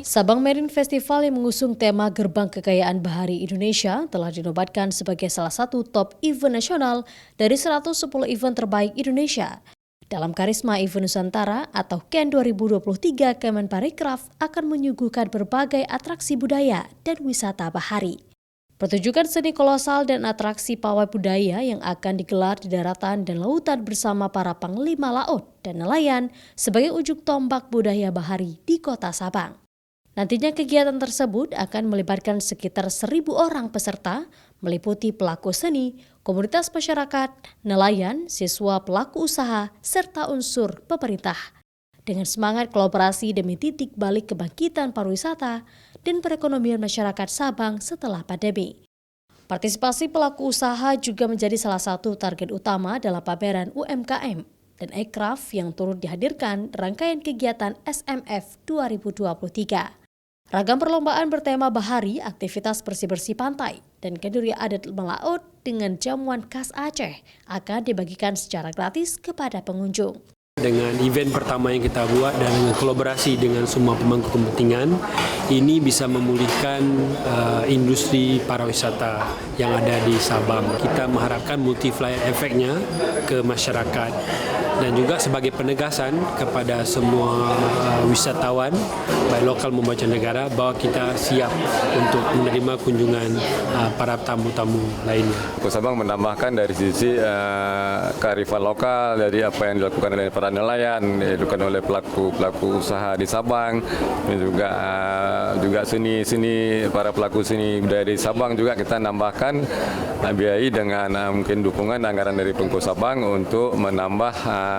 Sabang Marine Festival yang mengusung tema Gerbang Kekayaan Bahari Indonesia telah dinobatkan sebagai salah satu top event nasional dari 110 event terbaik Indonesia. Dalam Karisma Event Nusantara atau KEN 2023, Kemenparekraf akan menyuguhkan berbagai atraksi budaya dan wisata bahari. Pertunjukan seni kolosal dan atraksi pawai budaya yang akan digelar di daratan dan lautan bersama para panglima laut dan nelayan sebagai ujung tombak budaya bahari di kota Sabang. Nantinya kegiatan tersebut akan melibatkan sekitar 1.000 orang peserta, meliputi pelaku seni, komunitas masyarakat, nelayan, siswa pelaku usaha, serta unsur pemerintah. Dengan semangat kolaborasi demi titik balik kebangkitan pariwisata dan perekonomian masyarakat Sabang setelah pandemi. Partisipasi pelaku usaha juga menjadi salah satu target utama dalam pameran UMKM dan Ekraf yang turut dihadirkan rangkaian kegiatan SMF 2023. Ragam perlombaan bertema bahari, aktivitas bersih-bersih pantai, dan kenduri adat melaut dengan jamuan khas Aceh akan dibagikan secara gratis kepada pengunjung. Dengan event pertama yang kita buat dan dengan kolaborasi dengan semua pemangku kepentingan, ini bisa memulihkan industri pariwisata yang ada di Sabang. Kita mengharapkan multiplier efeknya ke masyarakat dan juga sebagai penegasan kepada semua wisatawan, baik lokal maupun mancanegara, bahwa kita siap untuk menerima kunjungan para tamu-tamu lainnya. Sabang menambahkan dari sisi kearifan lokal, dari apa yang dilakukan oleh para nelayan, dilakukan oleh pelaku usaha di Sabang, dan juga seni para pelaku seni budaya di Sabang juga kita nambahkan biayai dengan mungkin dukungan anggaran dari Pemko Sabang untuk menambah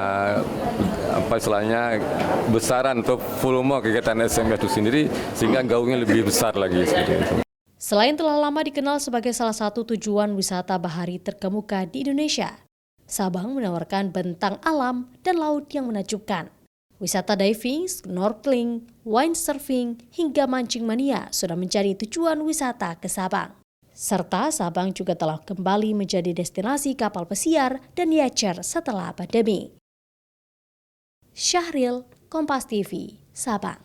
besaran atau volume kegiatan SMF itu sendiri sehingga gaungnya lebih besar lagi seperti itu. Selain telah lama dikenal sebagai salah satu tujuan wisata bahari terkemuka di Indonesia, Sabang menawarkan bentang alam dan laut yang menakjubkan. Wisata diving, snorkeling, windsurfing, hingga mancing mania sudah menjadi tujuan wisata ke Sabang. Serta Sabang juga telah kembali menjadi destinasi kapal pesiar dan yacer setelah pandemi. Syahril, Kompas TV, Sabang.